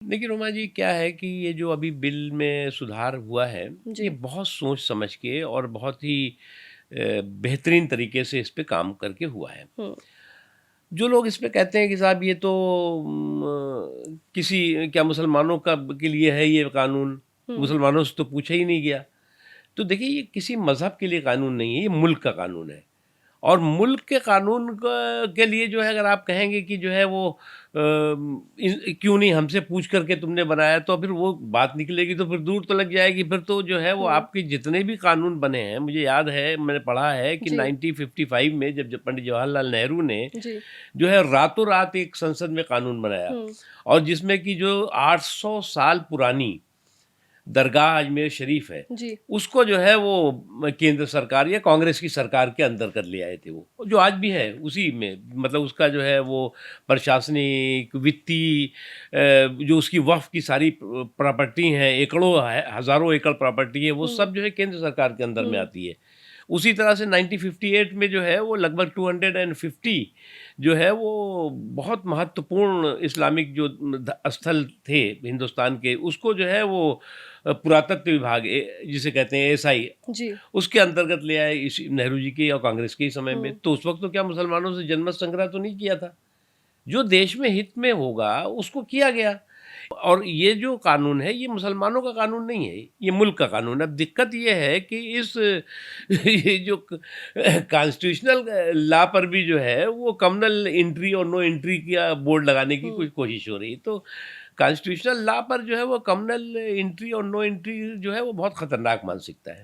देखिए रोमा जी, क्या है कि ये जो अभी बिल में सुधार हुआ है, ये जी। बहुत सोच समझ के और बहुत ही बेहतरीन तरीके से इस पे काम करके हुआ है। हुँ, जो लोग इस पे कहते हैं कि साहब ये तो किसी क्या मुसलमानों का के लिए है ये कानून, हुँ, मुसलमानों से तो पूछा ही नहीं गया। तो देखिए, ये किसी मज़हब के लिए कानून नहीं है, ये मुल्क का कानून है। और मुल्क के कानून के लिए जो है, अगर आप कहेंगे कि जो है वो क्यों नहीं हमसे पूछ करके तुमने बनाया, तो फिर वो बात निकलेगी तो फिर दूर तो लग जाएगी। फिर तो जो है वो हुँ, आपके जितने भी कानून बने हैं, मुझे याद है मैंने पढ़ा है कि जी, 1955 में जब पंडित जवाहरलाल नेहरू ने जी, जो है रातों रात एक संसद में कानून बनाया, हुँ, और जिसमें कि जो 800 साल पुरानी दरगाह अजमेर शरीफ है, जी, उसको जो है वो केंद्र सरकार या कांग्रेस की सरकार के अंदर कर ले आए थे वो, जो आज भी है उसी में, मतलब उसका जो है वो प्रशासनिक, वित्तीय जो उसकी वक़्फ़ की सारी प्रॉपर्टी हैं, एकड़ों है, हज़ारों एकड़ प्रॉपर्टी है, वो हुँ, सब जो है केंद्र सरकार के अंदर में हुँ, आती है। उसी तरह से 1958 में जो है वो लगभग 250 जो है वो बहुत महत्वपूर्ण इस्लामिक जो स्थल थे हिंदुस्तान के, उसको जो है वो पुरातत्व विभाग जिसे कहते हैं एएसआई, जी, उसके अंतर्गत ले आए इस नेहरू जी के और कांग्रेस के ही समय में। हुँ, तो उस वक्त तो क्या मुसलमानों से जनमत संग्रह तो नहीं किया था। जो देश में हित में होगा उसको किया गया। और ये जो कानून है, ये मुसलमानों का कानून नहीं है, ये मुल्क का कानून है। अब दिक्कत ये है कि इस ये जो कॉन्स्टिट्यूशनल लॉ पर भी जो है वो कम्युनल एंट्री और नो एंट्री का बोर्ड लगाने की हुँ, कुछ कोशिश हो रही है। तो कॉन्स्टिट्यूशनल लॉ पर जो है वो कम्युनल एंट्री और नो एंट्री जो है वो बहुत खतरनाक मानसिकता है।